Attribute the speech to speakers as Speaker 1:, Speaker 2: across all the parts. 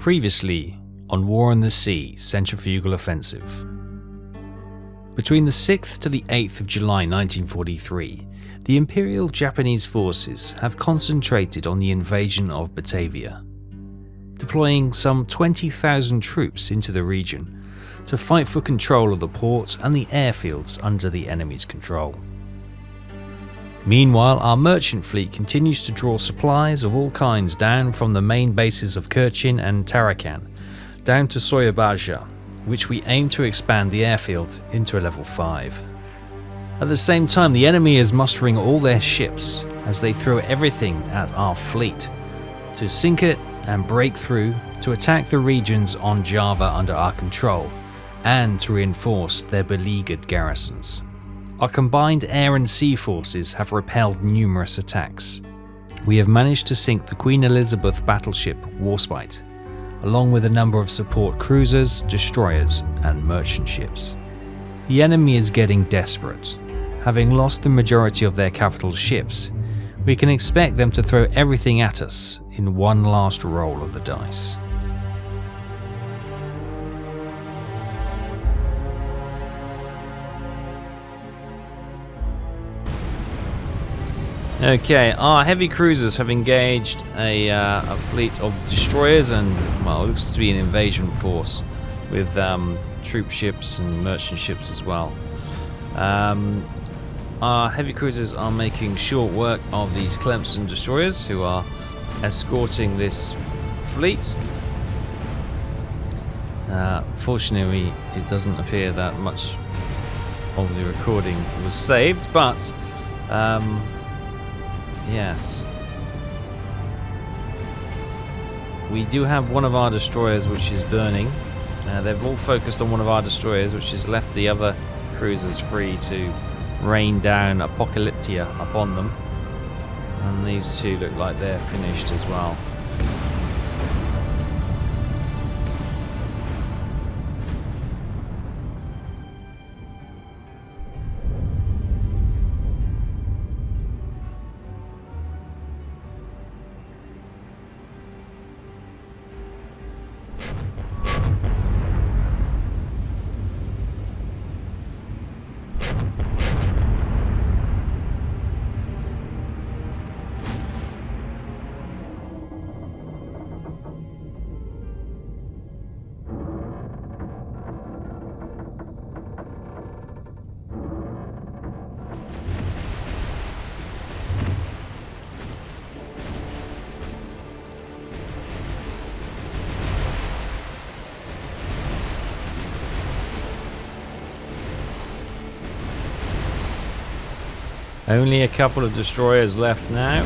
Speaker 1: Previously on War on the Sea, Centrifugal Offensive. Between the 6th to the 8th of July 1943, the Imperial Japanese forces have concentrated on the invasion of Batavia, deploying some 20,000 troops into the region to fight for control of the port and the airfields under the enemy's control. Meanwhile, our merchant fleet continues to draw supplies of all kinds down from the main bases of Kerchin and Tarakan, down to Soyabaja, which we aim to expand the airfield into a level 5. At the same time, the enemy is mustering all their ships as they throw everything at our fleet to sink it and break through to attack the regions on Java under our control and to reinforce their beleaguered garrisons. Our combined air and sea forces have repelled numerous attacks. We have managed to sink the Queen Elizabeth battleship Warspite, along with a number of support cruisers, destroyers, and merchant ships. The enemy is getting desperate. Having lost the majority of their capital ships, we can expect them to throw everything at us in one last roll of the dice. Okay, our heavy cruisers have engaged a fleet of destroyers and, well, it looks to be an invasion force with troop ships and merchant ships as well. Our heavy cruisers are making short work of these Clemson destroyers who are escorting this fleet. Fortunately, it doesn't appear that much of the recording was saved, but yes. We do have one of our destroyers which is burning. They've all focused on one of our destroyers, which has left the other cruisers free to rain down Apocalyptia upon them. And these two look like they're finished as well. Only a couple of destroyers left now,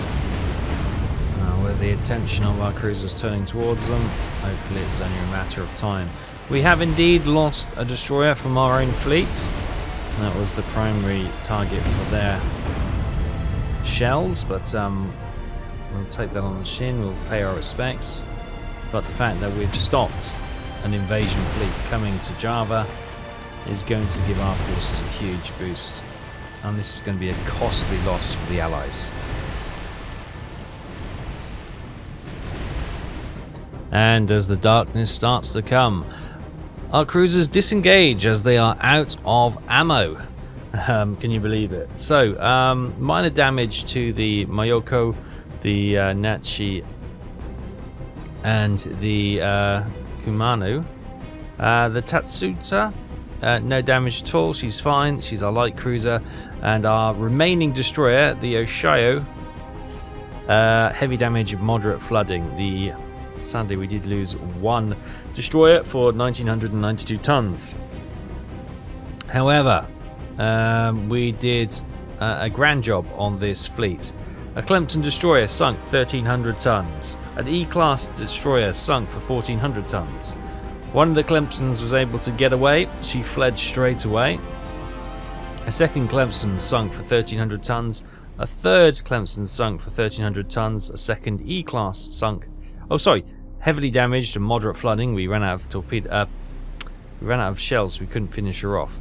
Speaker 1: with the attention of our cruisers turning towards them. Hopefully it's only a matter of time. We have indeed lost a destroyer from our own fleet. That was the primary target for their shells, but we'll take that on the chin, we'll pay our respects. But the fact that we've stopped an invasion fleet coming to Java is going to give our forces a huge boost. And this is going to be a costly loss for the Allies. And as the darkness starts to come, our cruisers disengage as they are out of ammo. Can you believe it? So, minor damage to the Mayoko, the Nachi, and the Kumano. The Tatsuta, no damage at all, she's fine, she's our light cruiser. And our remaining destroyer, the Oshio, heavy damage, moderate flooding. Sadly, we did lose one destroyer for 1,992 tons. However, we did a grand job on this fleet. A Clemson destroyer sunk 1,300 tons. An E-class destroyer sunk for 1,400 tons. One of the Clemsons was able to get away. She fled straight away. A second Clemson sunk for 1,300 tons. A third Clemson sunk for 1,300 tons. A second E-class sunk. Heavily damaged and moderate flooding. We ran out of we ran out of shells, so we couldn't finish her off.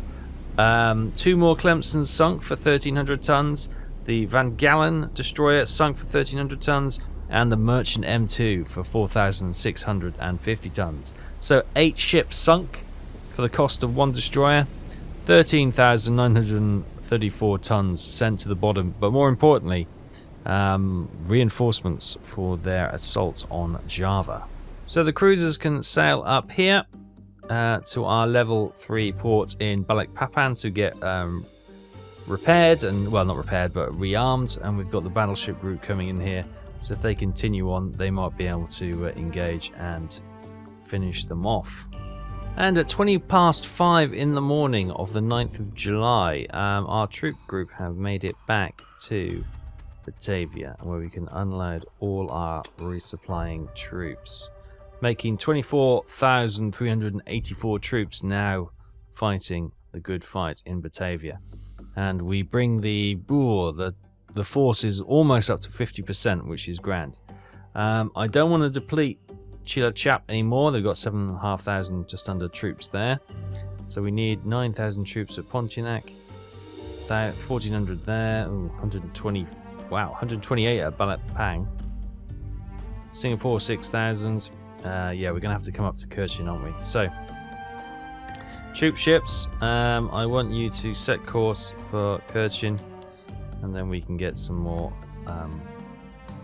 Speaker 1: Two more Clemsons sunk for 1,300 tons. The Van Gallen destroyer sunk for 1,300 tons. and the merchant M2 for 4,650 tons. So 8 ships sunk for the cost of 1 destroyer, 13,934 tons sent to the bottom, but more importantly, reinforcements for their assault on Java. So the cruisers can sail up here to our level 3 port in Balikpapan to get repaired, and well, not repaired but rearmed, and we've got the battleship route coming in here, so if they continue on they might be able to engage and finish them off. And at 5:20 in the morning of the 9th of July, our troop group have made it back to Batavia, where we can unload all our resupplying troops, making 24,384 troops now fighting the good fight in Batavia. And we bring the forces almost up to 50%, which is grand. I don't want to deplete Chilachap anymore. They've got 7,500 just under troops there, so we need 9,000 troops at Pontianak, 1,400 there. Ooh, 120. Wow, 128 at Balikpapan. Singapore 6,000. Yeah, we're gonna have to come up to Kerchin, aren't we? So, troop ships, I want you to set course for Kerchin, and then we can get some more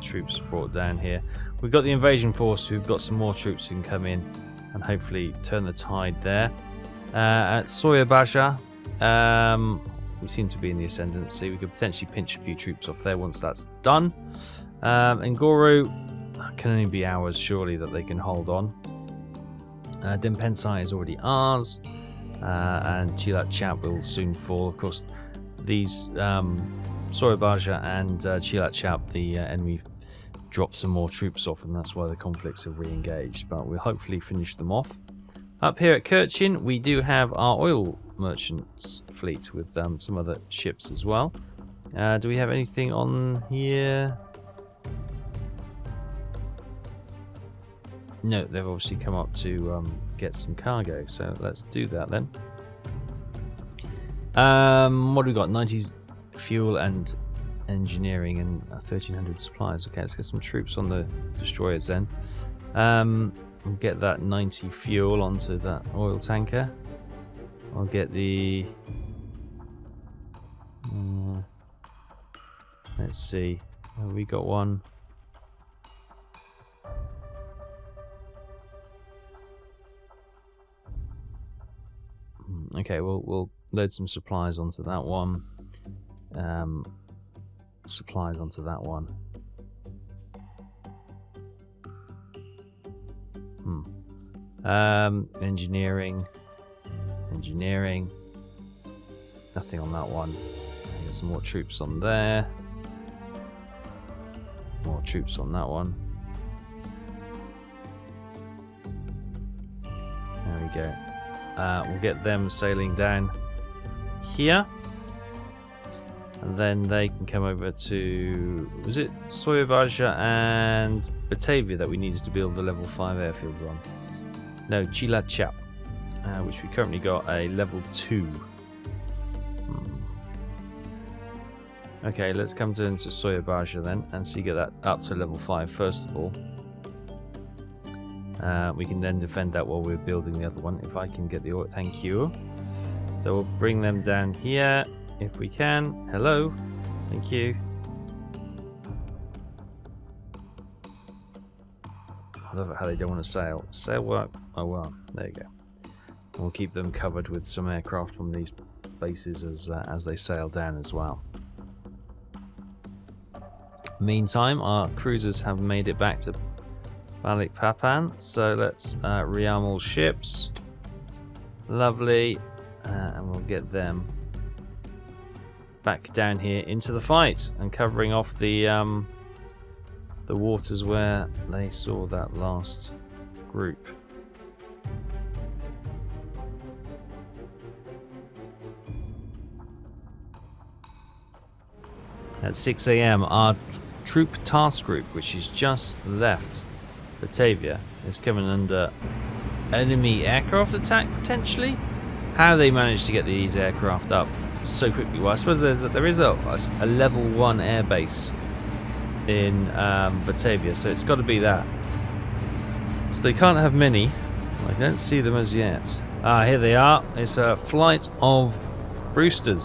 Speaker 1: troops brought down here. We've got the invasion force who've got some more troops who can come in and hopefully turn the tide there. At Soyabaja, we seem to be in the ascendancy. We could potentially pinch a few troops off there once that's done. Nguru can only be ours, surely, that they can hold on. Dempensai is already ours, and Chilachap will soon fall. Of course, these Soyabaja and Chilachap, the enemy dropped some more troops off, and that's why the conflicts have re-engaged, but we'll hopefully finish them off. Up here at Kerchin, we do have our oil merchants fleet with some other ships as well. Do we have anything on here? No, they've obviously come up to get some cargo, so let's do that then. What do we got? 90 fuel and engineering and 1,300 supplies. Okay, let's get some troops on the destroyers then. We'll get that 90 fuel onto that oil tanker. I'll get the... let's see. We got one. Okay, we'll load some supplies onto that one. Supplies onto that one. Engineering. Nothing on that one. Get some more troops on there. More troops on that one. There we go. We'll get them sailing down here, and then they can come over to, was it Soyabaja and Batavia that we needed to build the level 5 airfields on? No, Chilachap, which we currently got a level 2. Okay, let's come into Soyabaja then and see, get that up to level 5 first of all. We can then defend that while we're building the other one, if I can get the oil. Thank you. So we'll bring them down here if we can. Hello. Thank you. I love it how they don't want to sail. Sail work. Oh well, there you go. We'll keep them covered with some aircraft from these bases as they sail down as well. Meantime, our cruisers have made it back to Balikpapan, so let's rearm all ships. Lovely, and we'll get them back down here into the fight and covering off the waters where they saw that last group. At 6 AM, our troop task group, which is just left Batavia, is coming under enemy aircraft attack potentially. How they managed to get these aircraft up so quickly? Well, I suppose there is a level 1 airbase in Batavia, so it's got to be that. So they can't have many. I don't see them as yet. Ah, here they are. It's a flight of Brewster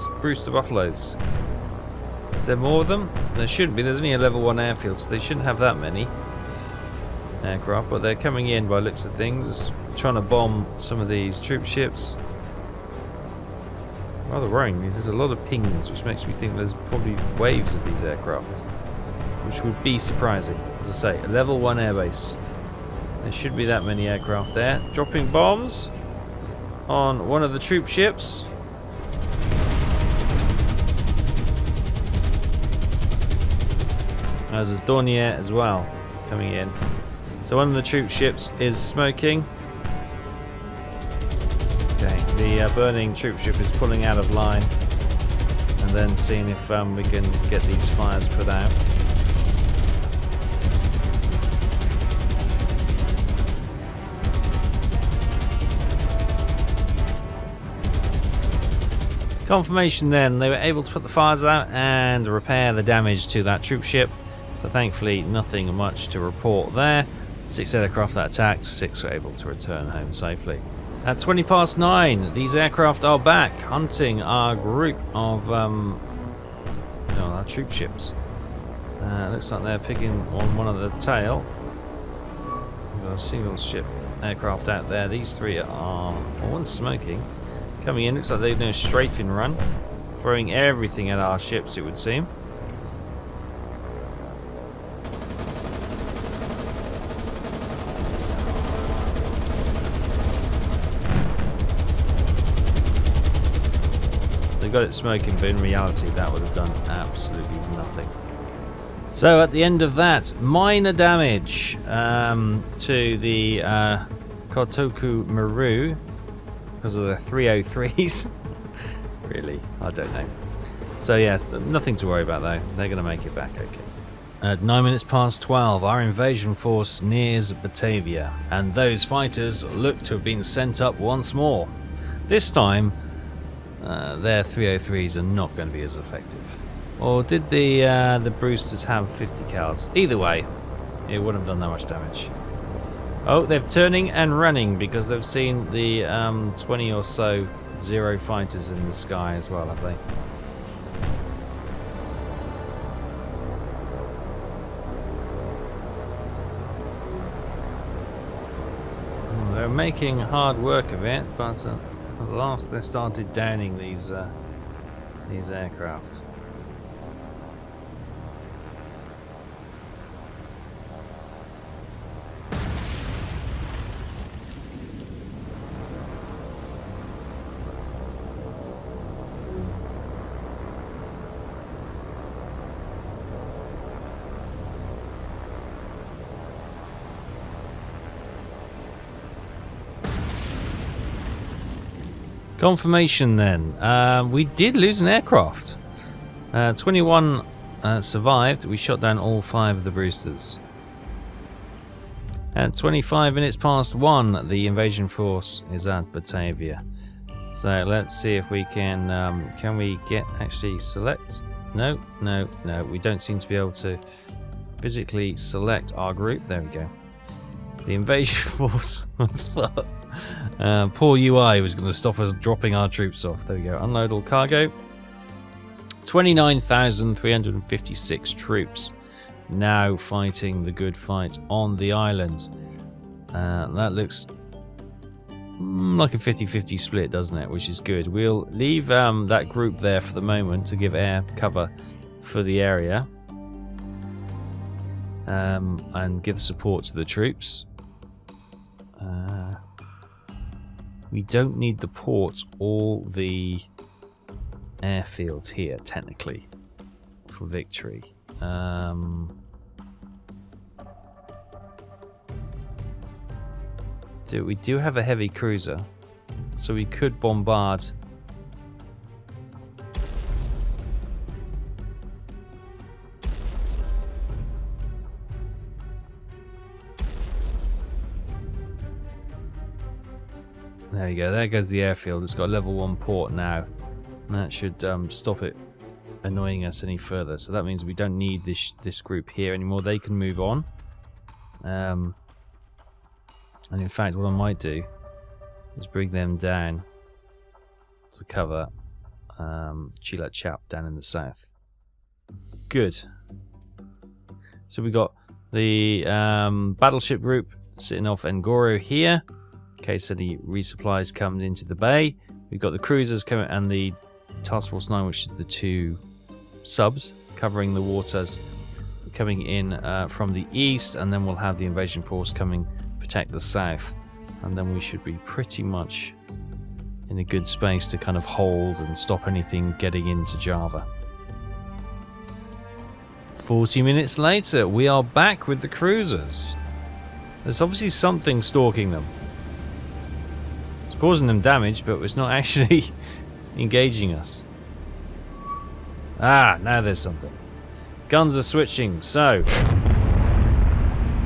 Speaker 1: Buffaloes. Is there more of them? There shouldn't be. There's only a level 1 airfield, so they shouldn't have that many aircraft, but they're coming in by looks of things, trying to bomb some of these troop ships. Rather worrying, there's a lot of pings, which makes me think there's probably waves of these aircraft, which would be surprising. As I say, a level 1 airbase. There should be that many aircraft there. Dropping bombs on one of the troop ships. There's a Dornier as well coming in. So one of the troop ships is smoking. Okay, the burning troop ship is pulling out of line and then seeing if we can get these fires put out. Confirmation then, they were able to put the fires out and repair the damage to that troop ship. So thankfully nothing much to report there. 6 aircraft that attacked, 6 were able to return home safely. At 20 past 9, these aircraft are back hunting our group of our troop ships. Looks like they're picking on one of the tail. We've got a single ship aircraft out there. These 3 are, well, one's smoking. Coming in, looks like they're doing a strafing run, throwing everything at our ships, it would seem. They got it smoking, but in reality that would have done absolutely nothing. So at the end of that, minor damage to the Kotoku Maru because of the 303s. Really, I don't know. So yes, nothing to worry about though. They're going to make it back okay. At 9 minutes past 12, our invasion force nears Batavia, and those fighters look to have been sent up once more. This time, their 303s are not going to be as effective. Or did the Brewsters have 50 cals? Either way, it wouldn't have done that much damage. Oh, they're turning and running because they've seen the 20 or so Zero fighters in the sky as well, have they? They're making hard work of it, but at last they started downing these aircraft. Confirmation then. We did lose an aircraft. 21 survived. We shot down all 5 of the Brewsters. At 25 minutes past 1, the invasion force is at Batavia. So let's see if we can we get actually select? No, we don't seem to be able to physically select our group. There we go. The invasion force. Poor UI was going to stop us dropping our troops off. There we go. Unload all cargo. 29,356 troops now fighting the good fight on the island. That looks like a 50-50 split, doesn't it? Which is good. We'll leave that group there for the moment to give air cover for the area and give support to the troops. We don't need the port or the airfields here, technically, for victory. We do have a heavy cruiser, so we could bombard. There you go, there goes the airfield. It's got a level 1 port now. That should stop it annoying us any further. So that means we don't need this group here anymore. They can move on. And in fact, what I might do is bring them down to cover Chilat Chap down in the south. Good. So we got the battleship group sitting off Ngoro here, in case any resupplies come into the bay. We've got the cruisers coming and the Task Force 9, which is the 2 subs covering the waters, coming in from the east, and then we'll have the invasion force coming protect the south, and then we should be pretty much in a good space to kind of hold and stop anything getting into Java. 40 minutes later, we are back with the cruisers. There's obviously something stalking them. It's causing them damage, but it's not actually engaging us. Ah, now there's something. Guns are switching, so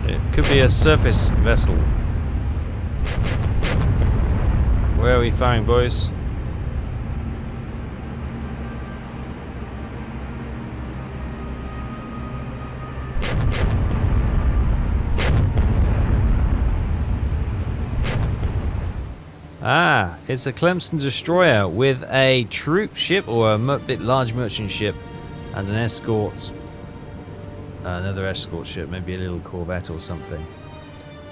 Speaker 1: it could be a surface vessel. Where are we firing, boys? Ah, it's a Clemson destroyer with a troop ship or a bit large merchant ship and an escort. Another escort ship, maybe a little corvette or something.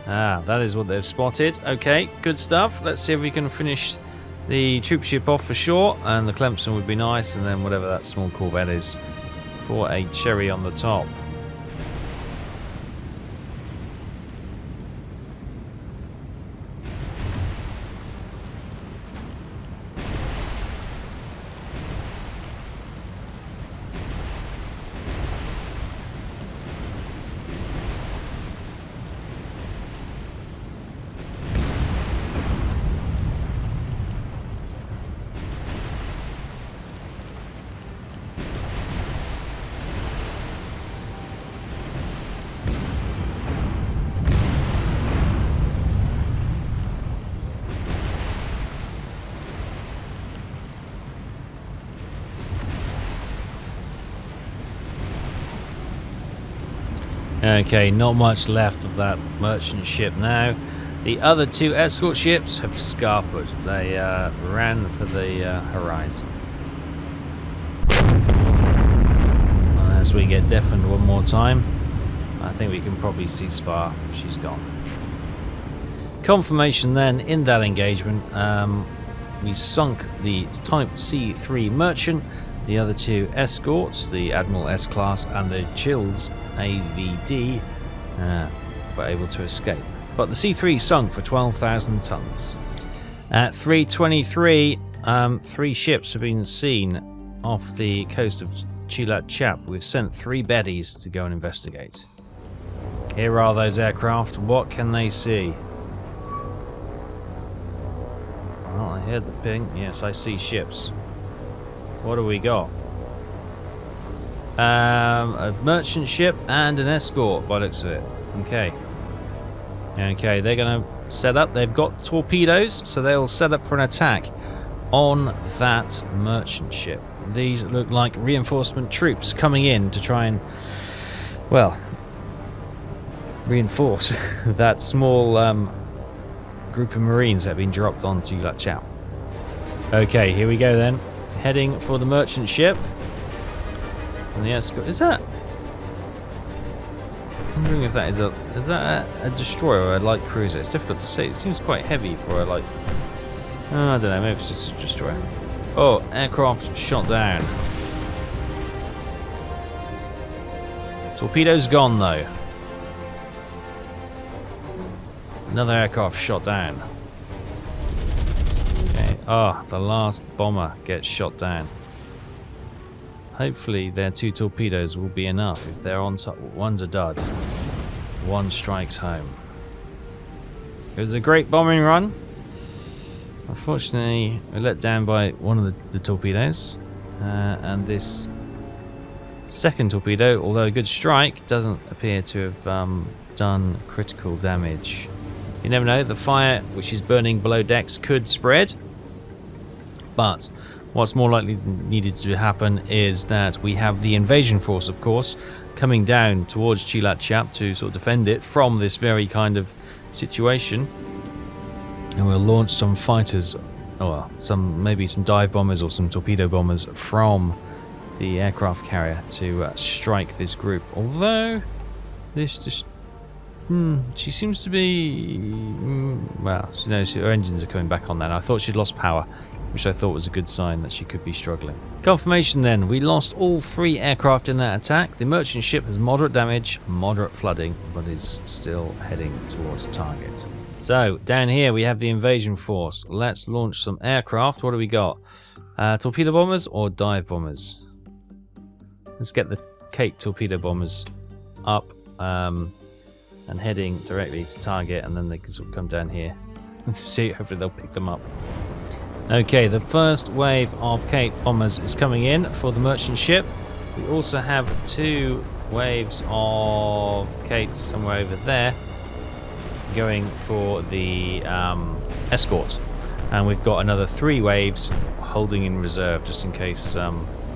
Speaker 1: Ah, that is what they've spotted. Okay, good stuff. Let's see if we can finish the troop ship off for sure, and the Clemson would be nice, and then whatever that small corvette is for a cherry on the top. Okay, not much left of that merchant ship now. The other 2 escort ships have scarpered. They ran for the horizon. And as we get deafened one more time, I think we can probably cease fire. She's gone. Confirmation then in that engagement. We sunk the Type C3 merchant, the other 2 escorts, the Admiral S-Class and the Childs AVD, were able to escape. But the C3 sunk for 12,000 tons. At 3:23, 3 ships have been seen off the coast of Chilat Chap. We've sent 3 beddies to go and investigate. Here are those aircraft. What can they see? Well, I heard the ping. Yes, I see ships. What do we got? A merchant ship and an escort by the looks of it. Okay. Okay, they're going to set up. They've got torpedoes, so they'll set up for an attack on that merchant ship. These look like reinforcement troops coming in to try and, well, reinforce that small group of Marines that have been dropped onto Chilat Chap. Okay, here we go then. Heading for the merchant ship. And the escort, is that? I'm wondering if that is a destroyer or a light cruiser. It's difficult to say. It seems quite heavy for a light. I don't know. Maybe it's just a destroyer. Oh, aircraft shot down. Torpedo's gone though. Another aircraft shot down. Okay. Oh, the last bomber gets shot down. Hopefully their 2 torpedoes will be enough. If they're on top, one's a dud. One strikes home. It was a great bombing run. Unfortunately, we're let down by one of the torpedoes. And this second torpedo, although a good strike, doesn't appear to have done critical damage. You never know, the fire which is burning below decks could spread. But What's more likely needed to happen is that we have the invasion force, of course, coming down towards Chilat to sort of defend it from this very kind of situation. And we'll launch some fighters, maybe some dive bombers or some torpedo bombers from the aircraft carrier to strike this group. Although this just she seems to be her engines are coming back on that. I thought she'd lost power, which I thought was a good sign that she could be struggling. Confirmation then, we lost all 3 aircraft in that attack. The merchant ship has moderate damage, moderate flooding, but is still heading towards target. So down here we have the invasion force. Let's launch some aircraft. What do we got? Torpedo bombers or dive bombers? Let's get the Kate torpedo bombers up and heading directly to target, and then they can sort of come down here to see. Hopefully they'll pick them up. Okay, the first wave of Kate bombers is coming in for the merchant ship. We also have 2 waves of Kates somewhere over there going for the escort, and we've got another 3 waves holding in reserve just in case.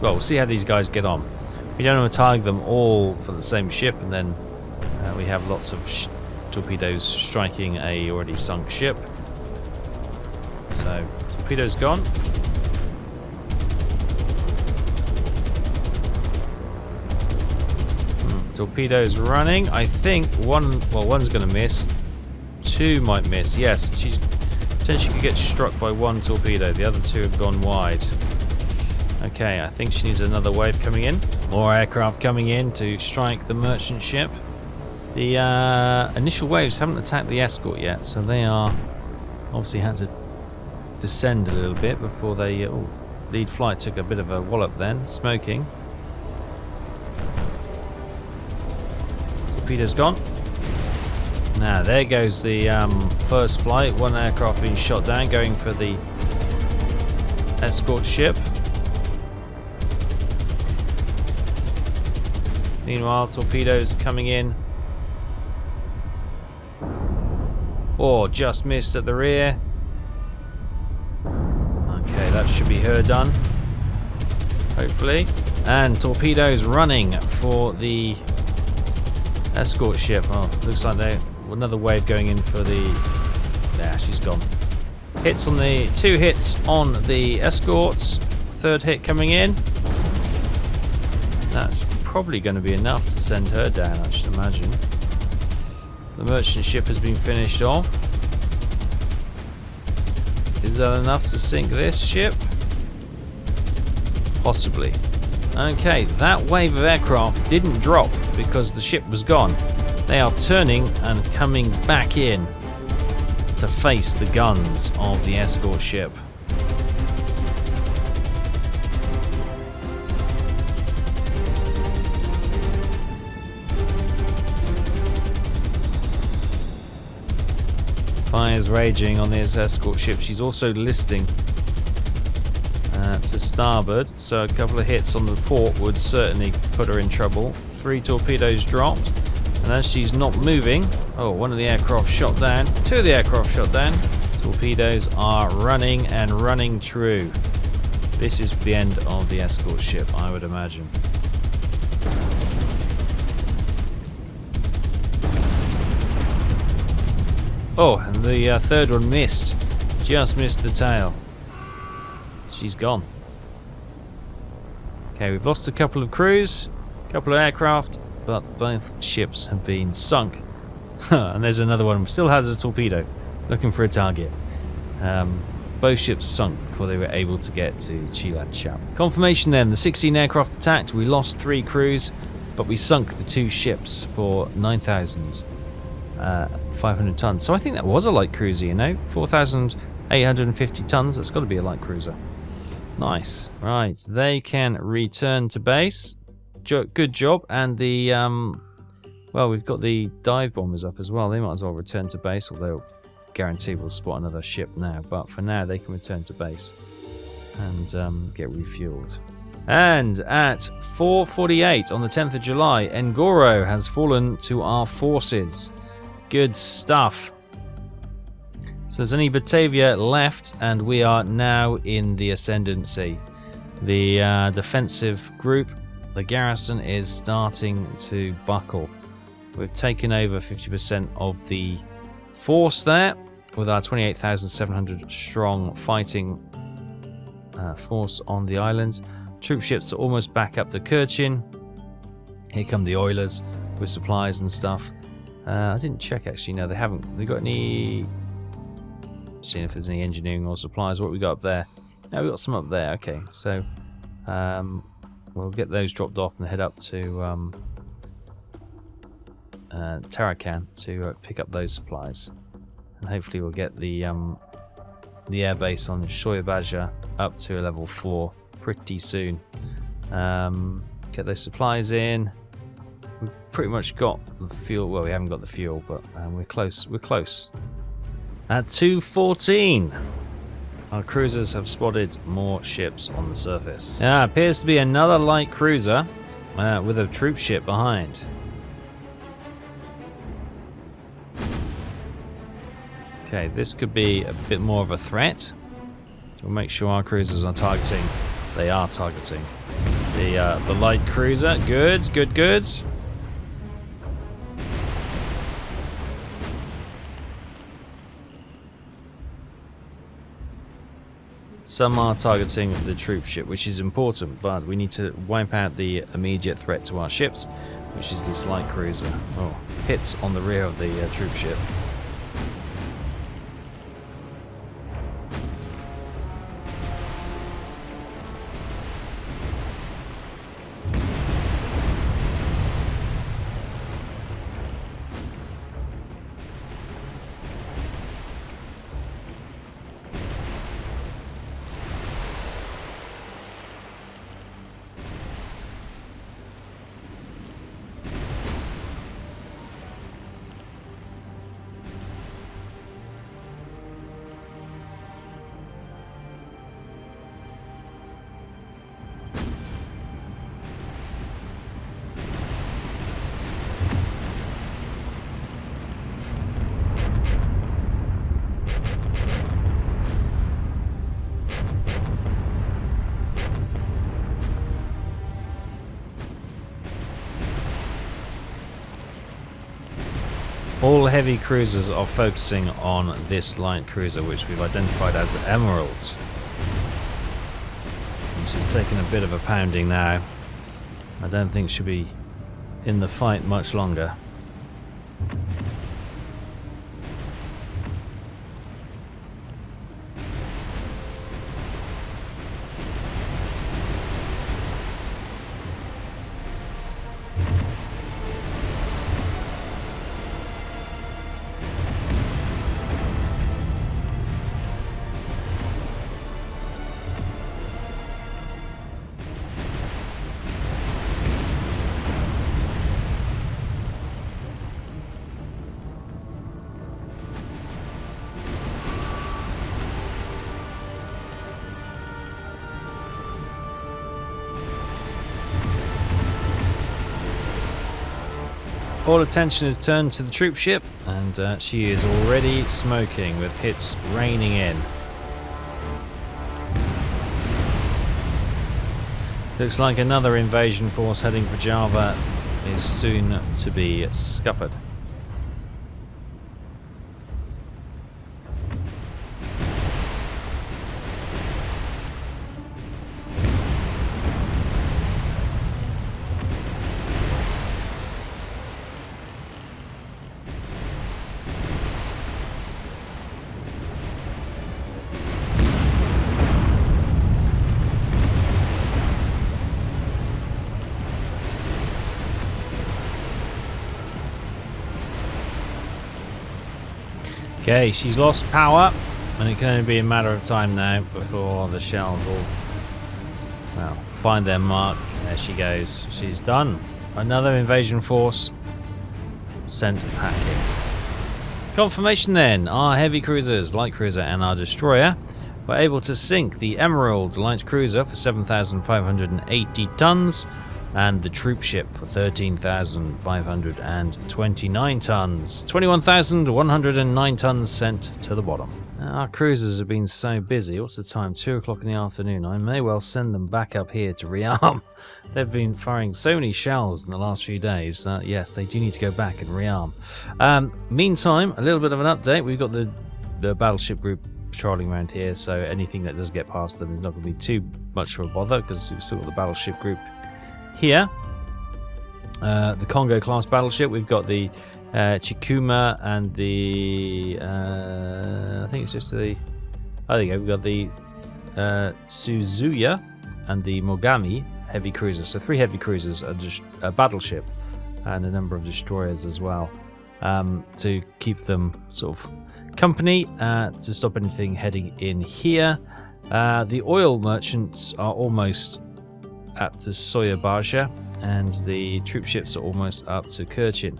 Speaker 1: We'll see how these guys get on. We don't want to target them all for the same ship, and then we have lots of torpedoes striking a already sunk ship. So torpedo's gone. Torpedo's running. I think one's going to miss. 2 might miss. Yes, she potentially could get struck by 1 torpedo. The other 2 have gone wide. Okay, I think she needs another wave coming in. More aircraft coming in to strike the merchant ship. The initial waves haven't attacked the escort yet, so they are obviously had to descend a little bit before they... lead flight took a bit of a wallop then, smoking. Torpedo's gone. Now there goes the first flight. 1 aircraft being shot down, going for the escort ship. Meanwhile, torpedoes coming in. Just missed at the rear. Okay, that should be her done, hopefully. And torpedoes running for the escort ship. Looks like they another wave going in for the... she's gone. Hits on the 2 hits on the escorts. 3rd hit coming in. That's probably going to be enough to send her down, I should imagine. The merchant ship has been finished off. Is that enough to sink this ship? Possibly. Okay, that wave of aircraft didn't drop because the ship was gone. They are turning and coming back in to face the guns of the escort ship. Fires raging on this escort ship. She's also listing to starboard, so a couple of hits on the port would certainly put her in trouble. 3 torpedoes dropped, and as she's not moving, 1 of the aircraft shot down, 2 of the aircraft shot down. Torpedoes are running and running true. This is the end of the escort ship, I would imagine. And the 3rd one missed. Just missed the tail. She's gone. Okay, we've lost a couple of crews, a couple of aircraft, but both ships have been sunk. And there's another one, still has a torpedo, looking for a target. Both ships sunk before they were able to get to Chilat. Confirmation then, the 16 aircraft attacked, we lost 3 crews, but we sunk the 2 ships for 9,500 tons. So I think that was a light cruiser, 4,850 tons, that's got to be a light cruiser. Nice. Right, they can return to base. Good job. And the we've got the dive bombers up as well. They might as well return to base, although guarantee we'll spot another ship now. But for now, they can return to base and get refueled. And at 4:48 on the 10th of July, Ngoro has fallen to our forces. Good stuff. So there's only Batavia left, and we are now in the ascendancy. The defensive group, the garrison, is starting to buckle. We've taken over 50% of the force there with our 28,700 strong fighting force on the island. Troop ships are almost back up to Kerchin. Here come the oilers with supplies and stuff. I didn't check actually. No, they haven't. They got any? Seeing if there's any engineering or supplies. What we got up there? No, we got some up there. Okay, so we'll get those dropped off and head up to Tarakan to pick up those supplies, and hopefully we'll get the airbase on Shoyabaja up to a level 4 pretty soon. Get those supplies in. We've pretty much got the fuel. Well, we haven't got the fuel, but we're close. We're close. At 2:14, our cruisers have spotted more ships on the surface. Appears to be another light cruiser with a troop ship behind. Okay, this could be a bit more of a threat. We'll make sure our cruisers are targeting. They are targeting the light cruiser. Good, good, good. Some are targeting the troop ship, which is important, but we need to wipe out the immediate threat to our ships, which is this light cruiser. Oh, hits on the rear of the troop ship. All heavy cruisers are focusing on this light cruiser, which we've identified as Emerald. And she's taking a bit of a pounding now. I don't think she'll be in the fight much longer. All attention is turned to the troop ship, and she is already smoking with hits raining in. Looks like another invasion force heading for Java is soon to be scuppered. Okay, she's lost power, and it can only be a matter of time now before the shells will, well, find their mark. There she goes. She's done. Another invasion force sent packing. Confirmation then. Our heavy cruisers, light cruiser and our destroyer were able to sink the Emerald light cruiser for 7,580 tons and the troop ship for 13,529 tons. 21,109 tons sent to the bottom. Our cruisers have been so busy. What's the time? 2 o'clock in the afternoon. I may well send them back up here to rearm. They've been firing so many shells in the last few days. Yes, they do need to go back and rearm. Meantime, a little bit of an update. We've got the battleship group patrolling around here, so anything that does get past them is not going to be too much of a bother, because we've still got the battleship group here. The Congo class battleship. We've got the Chikuma and the I think it's just the we've got the Suzuya and the Mogami heavy cruisers. So 3 heavy cruisers, a battleship, and a number of destroyers as well, to keep them sort of company, to stop anything heading in here. The oil merchants are almost up to Soyabaja, and the troop ships are almost up to Kerchin.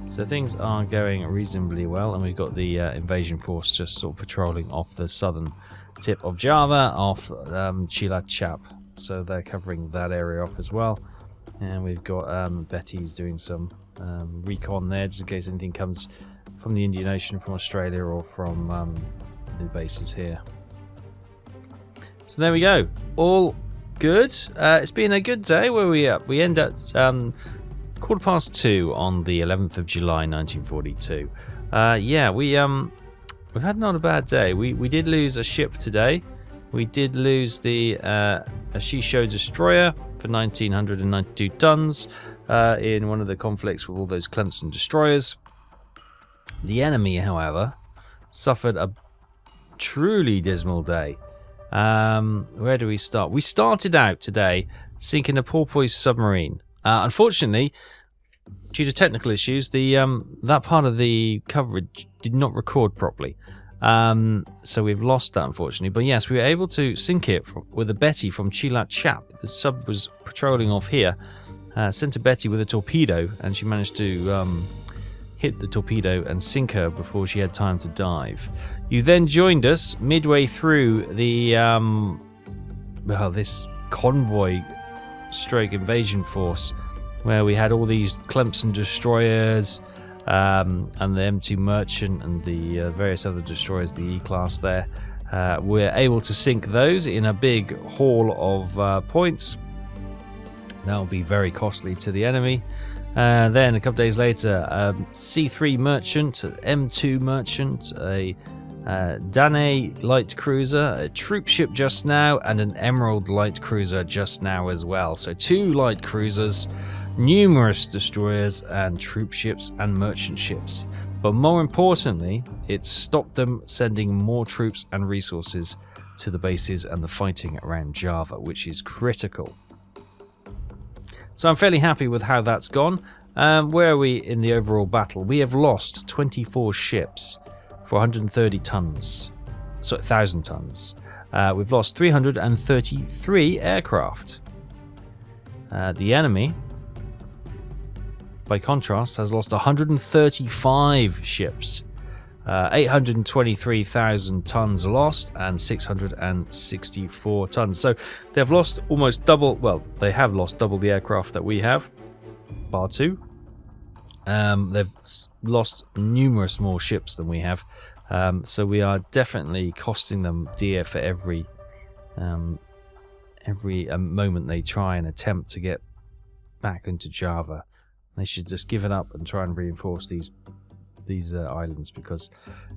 Speaker 1: So things are going reasonably well, and we've got the invasion force just sort of patrolling off the southern tip of Java, off Cilacap. So they're covering that area off as well. And we've got Betty's doing some recon there, just in case anything comes from the Indian Ocean, from Australia, or from the bases here. So there we go. All good. It's been a good day. Where are we up? We end at 2:15 on the 11th of July 1942. Yeah, we've had not a bad day. We did lose a ship today. We did lose the Ashisho destroyer for 1,992 tons in one of the conflicts with all those Clemson destroyers. The enemy, however, suffered a truly dismal day. Where do we start? We started out today sinking a porpoise submarine. Unfortunately, due to technical issues, that part of the coverage did not record properly. So we've lost that, unfortunately. But yes, we were able to sink it with a Betty from Cilacap. The sub was patrolling off here. Sent a Betty with a torpedo, and she managed to hit the torpedo and sink her before she had time to dive. You then joined us midway through the this convoy stroke invasion force, where we had all these Clemson destroyers and the M2 Merchant and the various other destroyers, the E-class there. We're able to sink those in a big haul of points. That will be very costly to the enemy. Then a couple days later, C3 Merchant, M2 Merchant, a Danae light cruiser, a troop ship just now, and an Emerald light cruiser just now as well. So 2 light cruisers, numerous destroyers and troop ships and merchant ships. But more importantly, it stopped them sending more troops and resources to the bases and the fighting around Java, which is critical. So I'm fairly happy with how that's gone. Where are we in the overall battle? We have lost 24 ships for 130 tons. So 1,000 tons. We've lost 333 aircraft. The enemy, by contrast, has lost 135 ships. 823,000 tons lost and 664 tons. So they've lost almost double. Well, they have lost double the aircraft that we have, bar 2. They've lost numerous more ships than we have. So we are definitely costing them dear for every moment they try and attempt to get back into Java. They should just give it up and try and reinforce these islands, because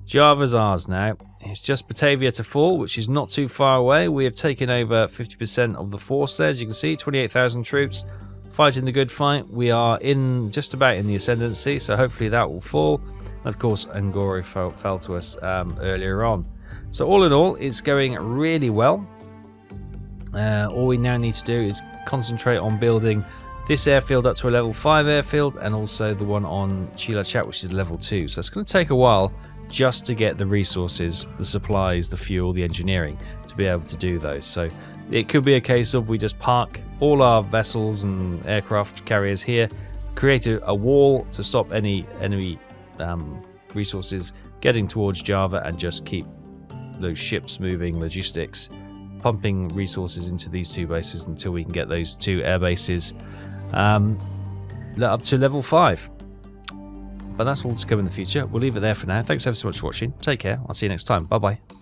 Speaker 1: Java's ours now. It's just Batavia to fall, which is not too far away. We have taken over 50% of the force there, as you can see, 28,000 troops fighting the good fight. We are just about in the ascendancy, so hopefully that will fall. And of course, Ngoro fell to us earlier on. So all in all, it's going really well. All we now need to do is concentrate on building this airfield up to a level 5 airfield, and also the one on Cilacap, which is level 2. So it's going to take a while just to get the resources, the supplies, the fuel, the engineering to be able to do those. So it could be a case of we just park all our vessels and aircraft carriers here, create a wall to stop any enemy resources getting towards Java, and just keep those ships moving, logistics, pumping resources into these 2 bases until we can get those 2 air bases up to level 5. but that's all to come in the future. We'll leave it there for now. Thanks ever so much for watching. Take care. I'll see you next time. Bye bye.